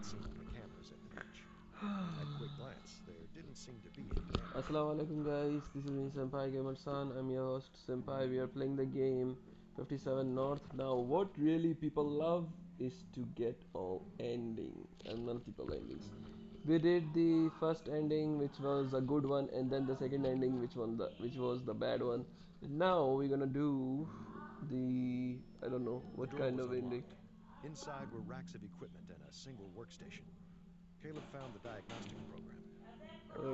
had seen on the cameras at the beach. At quick glance, there didn't seem to be any damage. Assalamu alaikum guys, this is me Senpai Gamer San. I'm your host Senpai. We are playing the game 57 North. Now what really people love is to get all ending and multiple endings. We did the first ending which was a good one, and then the second ending which was the bad one. Now we're gonna do the, I don't know The what door kind was of ending. unlocked. Inside were racks of equipment and a single workstation. Caleb found the diagnostic program.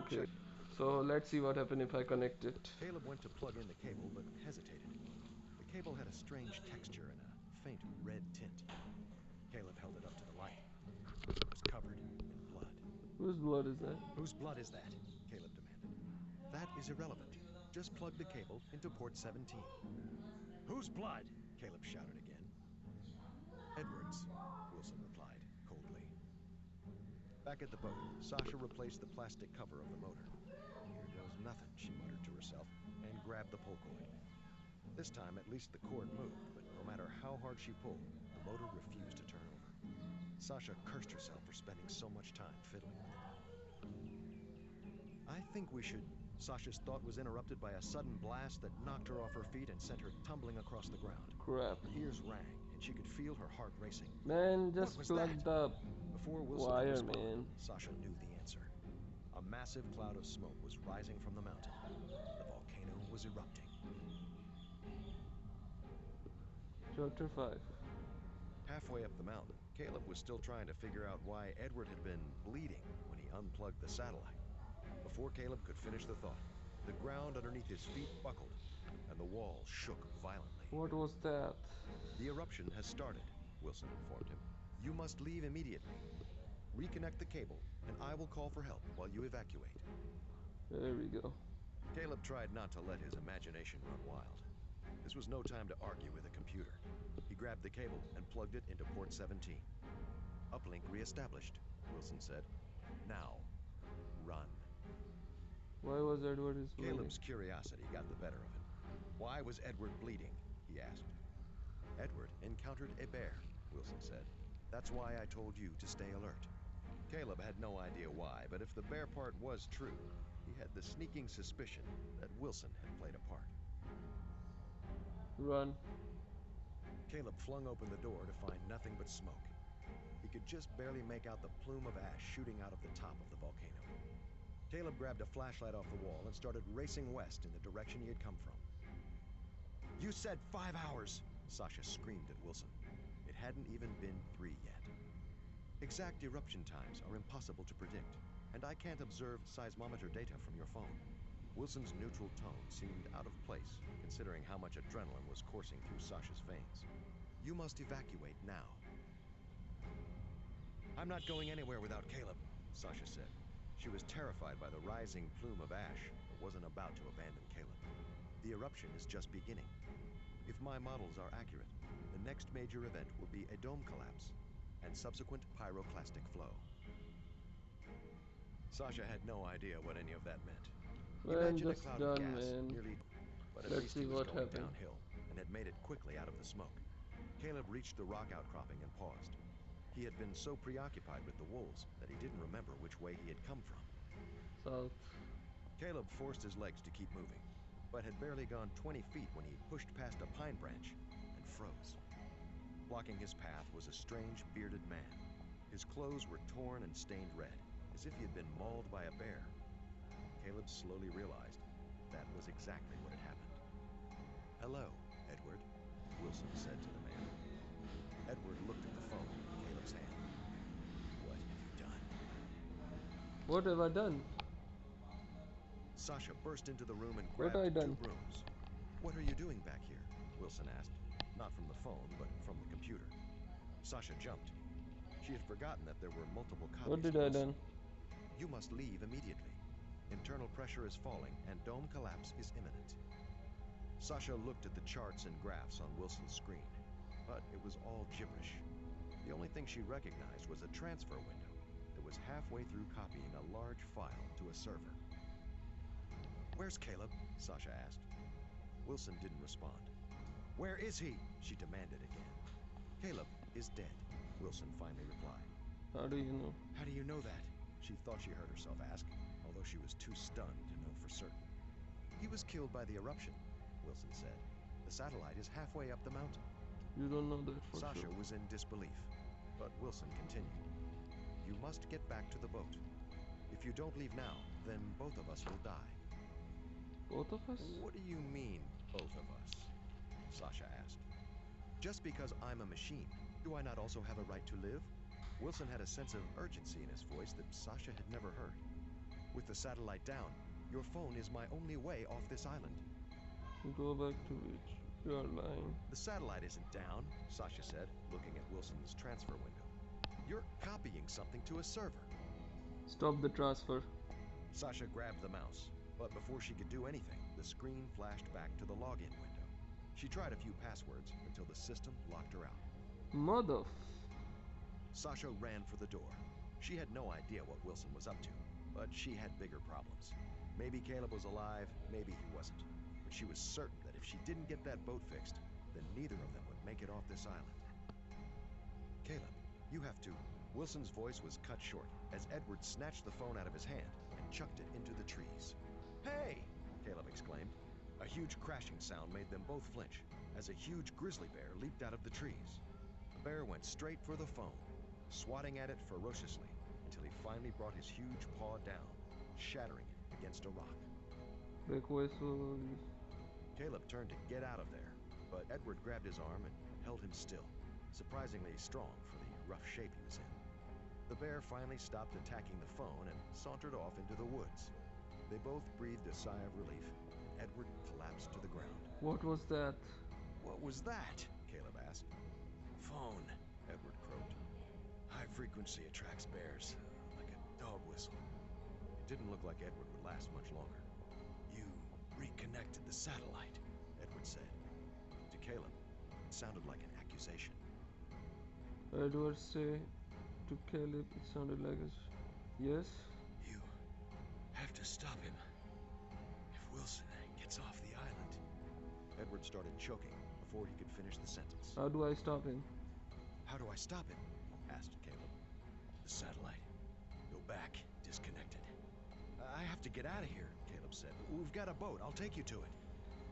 Okay. Check. So let's see what happens if I connect it. Caleb went to plug in the cable but hesitated. The cable had a strange texture and a faint red tint. Caleb held it up to the light. It was covered in blood. Whose blood is that? Whose blood is that? Caleb demanded. That is irrelevant. Just plug the cable into port 17. Whose blood? Caleb shouted again. Edward's, Wilson replied coldly. Back at the boat, Sasha replaced the plastic cover of the motor. Here goes nothing, she muttered to herself, and grabbed the pull cord. This time, at least the cord moved, but no matter how hard she pulled, the motor refused to turn over. Sasha cursed herself for spending so much time fiddling with it. I think we should... Sasha's thought was interrupted by a sudden blast that knocked her off her feet and sent her tumbling across the ground. Crap. Her ears rang, and she could feel her heart racing. Man, just What was plug that? the Before Wilson could wire, respond, man. Sasha knew the answer. A massive cloud of smoke was rising from the mountain. The volcano was erupting. Chapter 5. Halfway up the mountain, Caleb was still trying to figure out why Edward had been bleeding when he unplugged the satellite. Before Caleb could finish the thought, the ground underneath his feet buckled, and the wall shook violently. What was that? The eruption has started, Wilson informed him. You must leave immediately. Reconnect the cable, and I will call for help while you evacuate. There we go. Caleb tried not to let his imagination run wild. This was no time to argue with a computer. He grabbed the cable and plugged it into port 17. Uplink reestablished, Wilson said. Now, run. Why was Edward his Caleb's curiosity got the better of him. Why was Edward bleeding? He asked. Edward encountered a bear, Wilson said. That's why I told you to stay alert. Caleb had no idea why, but if the bear part was true, he had the sneaking suspicion that Wilson had played a part. Run. Caleb flung open the door to find nothing but smoke. He could just barely make out the plume of ash shooting out of the top of the volcano. Caleb grabbed a flashlight off the wall and started racing west in the direction he had come from. You said 5 hours, Sasha screamed at Wilson. It hadn't even been 3 yet. Exact eruption times are impossible to predict, and I can't observe seismometer data from your phone. Wilson's neutral tone seemed out of place, considering how much adrenaline was coursing through Sasha's veins. You must evacuate now. I'm not going anywhere without Caleb, Sasha said. She was terrified by the rising plume of ash, but wasn't about to abandon Caleb. The eruption is just beginning. If my models are accurate, the next major event will be a dome collapse and subsequent pyroclastic flow. Sasha had no idea what any of that meant. Man, Imagine a just cloud of done, gas man. nearly... But at Let's least see he was what going happened. downhill and had made it quickly out of the smoke. Caleb reached the rock outcropping and paused. He had been so preoccupied with the wolves that he didn't remember which way he had come from. South. Caleb forced his legs to keep moving, but had barely gone 20 feet when he pushed past a pine branch and froze. Blocking his path was a strange, bearded man. His clothes were torn and stained red, as if he had been mauled by a bear. Caleb slowly realized that was exactly what had happened. Hello, Edward, Wilson said to the man. Edward looked at the phone in Caleb's hand. What have you done? What have I done? Sasha burst into the room and What I grabbed 2 done? brooms. What are you doing back here? Wilson asked, not from the phone, but from the computer. Sasha jumped. She had forgotten that there were multiple copies What did of I Wilson. done? You must leave immediately. Internal pressure is falling and dome collapse is imminent. Sasha looked at the charts and graphs on Wilson's screen, but it was all gibberish. The only thing she recognized was a transfer window that was halfway through copying a large file to a server. Where's Caleb? Sasha asked. Wilson didn't respond. Where is he? She demanded again. Caleb is dead, Wilson finally replied. How do you know? How do you know that? She thought she heard herself ask, although she was too stunned to know for certain. He was killed by the eruption, Wilson said. The satellite is halfway up the mountain. You don't know that for Sasha sure. was in disbelief, but Wilson continued. You must get back to the boat. If you don't leave now, then both of us will die. Both of us? What do you mean, both of us? Sasha asked. Just because I'm a machine, do I not also have a right to live? Wilson had a sense of urgency in his voice that Sasha had never heard. With the satellite down, your phone is my only way off this island. Go back to which? You are lying. The satellite isn't down, Sasha said, looking at Wilson's transfer window. You're copying something to a server. Stop the transfer. Sasha grabbed the mouse, but before she could do anything, the screen flashed back to the login window. She tried a few passwords until the system locked her out. Mother. Sasha ran for the door. She had no idea what Wilson was up to, but she had bigger problems. Maybe Caleb was alive, maybe he wasn't. But she was certain that if she didn't get that boat fixed, then neither of them would make it off this island. Caleb, you have to... Wilson's voice was cut short as Edward snatched the phone out of his hand and chucked it into the trees. Hey! Caleb exclaimed. A huge crashing sound made them both flinch as a huge grizzly bear leaped out of the trees. The bear went straight for the phone, swatting at it ferociously until he finally brought his huge paw down, shattering it against a rock. Caleb turned to get out of there, but Edward grabbed his arm and held him still, surprisingly strong for the rough shape he was in. The bear finally stopped attacking the phone and sauntered off into the woods. They both breathed a sigh of relief, and Edward collapsed to the ground. What was that? What was that? Caleb asked. Phone, Edward croaked. High frequency attracts bears, like a dog whistle. It didn't look like Edward would last much longer. You reconnected the satellite, Edward said. To Caleb, it sounded like an accusation. Edward said to Caleb, it sounded like a... Yes? You have to stop him. If Wilson gets off the island... Edward started choking before he could finish the sentence. How do I stop him? How do I stop him? Asked Caleb. The satellite. Go back. Disconnected. I have to get out of here, Caleb said. We've got a boat. I'll take you to it.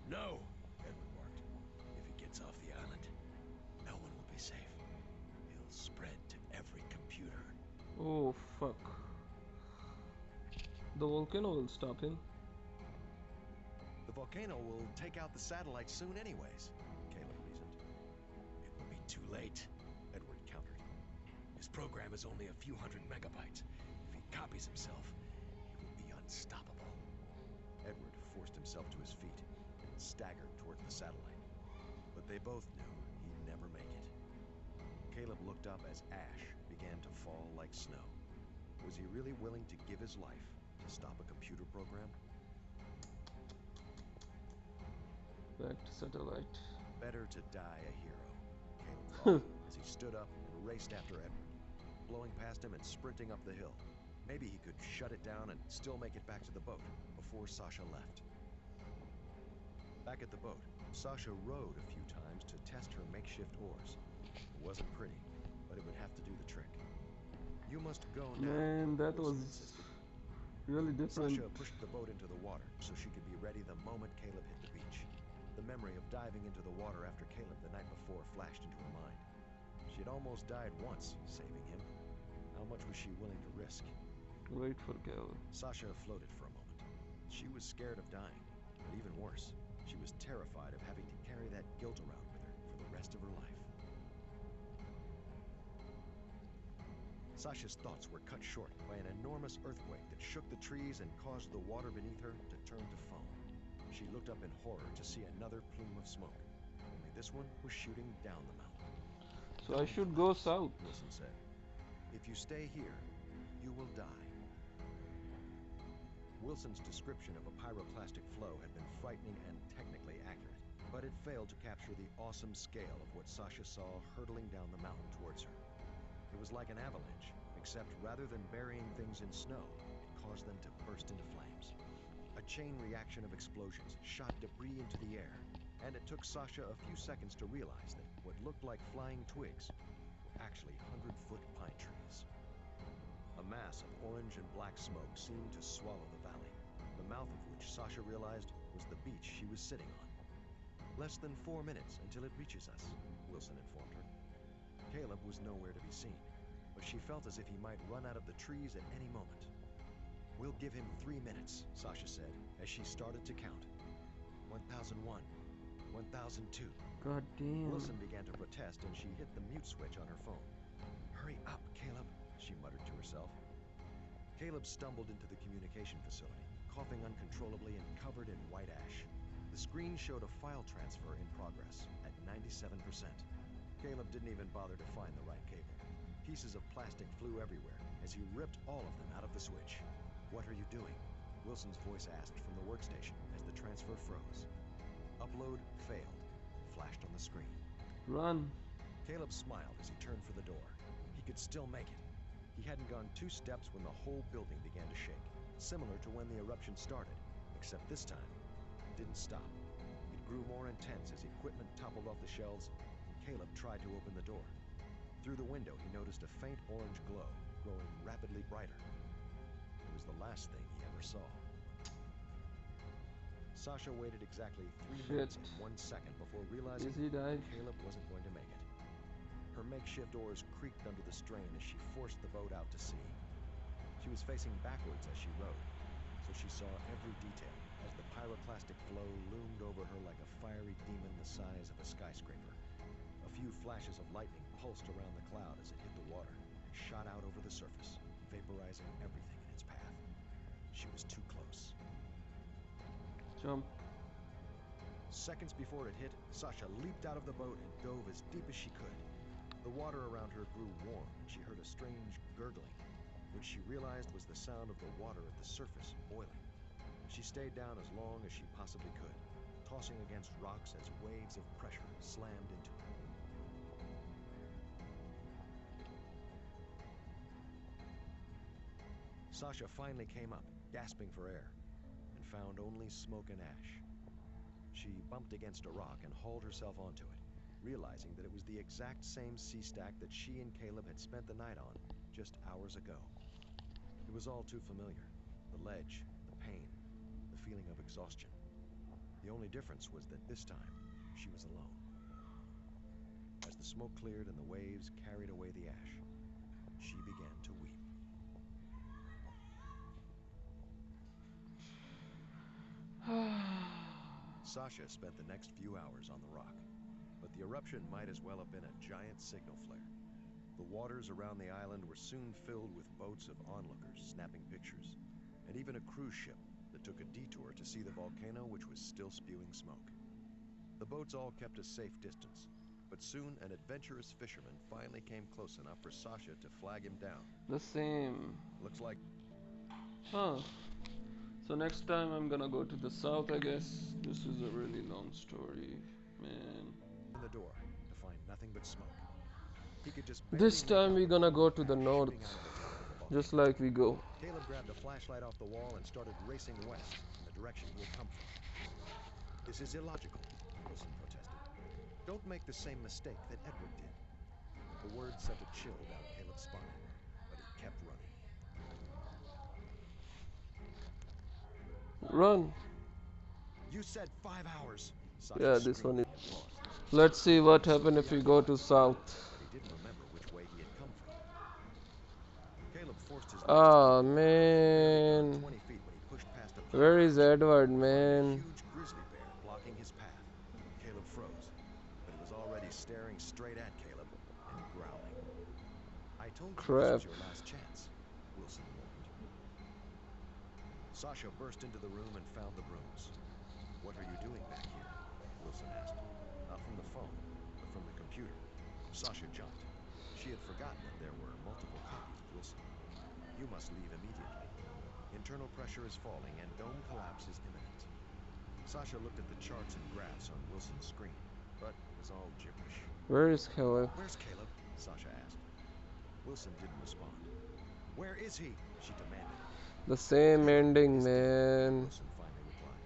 No, Edward barked. If he gets off the island, no one will be safe. He'll spread to every computer. Oh, fuck. The volcano will stop him. The volcano will take out the satellite soon anyways, Caleb reasoned. It will be too late, Edward countered. His program is only a few hundred megabytes. If he copies himself, he will be unstoppable. Edward forced himself to his feet and staggered toward the satellite. But they both knew he'd never make it. Caleb looked up as ash began to fall like snow. Was he really willing to give his life to stop a computer program? Back to satellite. Better to die a hero, Caleb thought, as he stood up and raced after Edward, blowing past him and sprinting up the hill. Maybe he could shut it down and still make it back to the boat before Sasha left. Back at the boat, Sasha rowed a few times to test her makeshift oars. It wasn't pretty, but it would have to do the trick. You must go now, Man, that Wilson was insisted. really different. Sasha pushed the boat into the water so she could be ready the moment Caleb hit the beach. The memory of diving into the water after Caleb the night before flashed into her mind. She had almost died once, saving him. How much was she willing to risk? Wait for Caleb. Sasha floated for a moment. She was scared of dying, but even worse, she was terrified of having to carry that guilt around with her for the rest of her life. Sasha's thoughts were cut short by an enormous earthquake that shook the trees and caused the water beneath her to turn to foam. She looked up in horror to see another plume of smoke, only this one was shooting down the mountain. So I should go south. Wilson said. If you stay here, you will die. Wilson's description of a pyroclastic flow had been frightening and technically accurate, but it failed to capture the awesome scale of what Sasha saw hurtling down the mountain towards her. It was like an avalanche, except rather than burying things in snow, it caused them to burst into flames. A chain reaction of explosions shot debris into the air, and it took Sasha a few seconds to realize that what looked like flying twigs were actually 100-foot pine trees. mass of orange and black smoke seemed to swallow the valley, the mouth of which Sasha realized was the beach she was sitting on. Less than 4 minutes until it reaches us, Wilson informed her. Caleb was nowhere to be seen, but she felt as if he might run out of the trees at any moment. We'll give him 3 minutes, Sasha said, as she started to count. 1001, 1002. God damn. Wilson began to protest and she hit the mute switch on her phone. Hurry up, Caleb, she muttered to herself. Caleb stumbled into the communication facility, coughing uncontrollably and covered in white ash. The screen showed a file transfer in progress at 97%. Caleb didn't even bother to find the right cable. Pieces of plastic flew everywhere as he ripped all of them out of the switch. What are you doing? Wilson's voice asked from the workstation as the transfer froze. Upload failed, flashed on the screen. Run. Caleb smiled as he turned for the door. He could still make it. He hadn't gone 2 steps when the whole building began to shake, similar to when the eruption started, except this time, it didn't stop. It grew more intense as equipment toppled off the shelves, and Caleb tried to open the door. Through the window, he noticed a faint orange glow, growing rapidly brighter. It was the last thing he ever saw. Sasha waited exactly 3 minutes and 1 second before realizing Caleb wasn't going to make it. Her makeshift oars creaked under the strain as she forced the boat out to sea. She was facing backwards as she rowed, so she saw every detail as the pyroclastic flow loomed over her like a fiery demon the size of a skyscraper. A few flashes of lightning pulsed around the cloud as it hit the water and shot out over the surface, vaporizing everything in its path. She was too close. Jump. Seconds before it hit, Sasha leaped out of the boat and dove as deep as she could. The water around her grew warm, and she heard a strange gurgling, which she realized was the sound of the water at the surface boiling. She stayed down as long as she possibly could, tossing against rocks as waves of pressure slammed into her. Sasha finally came up, gasping for air, and found only smoke and ash. She bumped against a rock and hauled herself onto it, realizing that it was the exact same sea stack that she and Caleb had spent the night on just hours ago. It was all too familiar. The ledge, the pain, the feeling of exhaustion. The only difference was that this time, she was alone. As the smoke cleared and the waves carried away the ash, she began to weep. Sasha spent the next few hours on the rock, but the eruption might as well have been a giant signal flare. The waters around the island were soon filled with boats of onlookers snapping pictures, and even a cruise ship that took a detour to see the volcano which was still spewing smoke. The boats all kept a safe distance, but soon an adventurous fisherman finally came close enough for Sasha to flag him down. The same. Looks like... Huh. So next time I'm gonna go to the south, I guess. This is a really long story, man. In the door to find nothing but smoke. He could just This time we're gonna go to the north, just like we go. Caleb grabbed a flashlight off the wall and started racing west in the direction he had come from. This is illogical, Wilson protested. Don't make the same mistake that Edward did. The word sent a chill down Caleb's spine, but he kept running. Run. You said 5 hours. Sasha Yeah, this one is. paused. Let's see what happens if we go to south. But he didn't remember which way he had come from. Caleb forced his Ah, man. 20 feet when he pushed past a Where is Edward, man? huge grizzly bear blocking his path. Caleb froze, but it was already staring straight at Caleb and growling. I told you Crap. this was your last chance, Wilson warned. Sasha burst into the room and found the brooms. What are you doing back here? Wilson asked. Not from the phone, but from the computer. Sasha jumped. She had forgotten that there were multiple copies of Wilson. You must leave immediately. Internal pressure is falling and dome collapse is imminent. Sasha looked at the charts and graphs on Wilson's screen, but it was all gibberish. Where is Caleb? Where's Caleb? Sasha asked. Wilson didn't respond. Where is he? She demanded. The same ending, man. Wilson finally replied.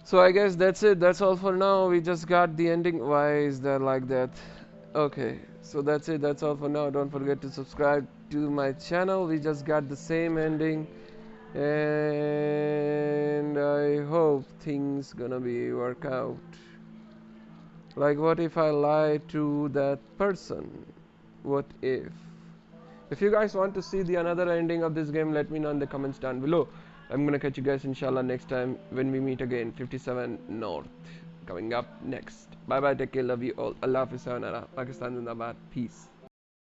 So I guess that's it. That's all for now. We just got the ending. Why is that like that? Okay. So that's it. That's all for now. Don't forget to subscribe to my channel. We just got the same ending, and I hope things gonna be work out. Like, what if I lie to that person? What if? If you guys want to see the another ending of this game, let me know in the comments down below. I'm gonna catch you guys inshallah next time when we meet again. 57 North coming up next. Bye bye, take care, love you all. Allah Hafiz, sayonara. Pakistan Zindabad. Peace.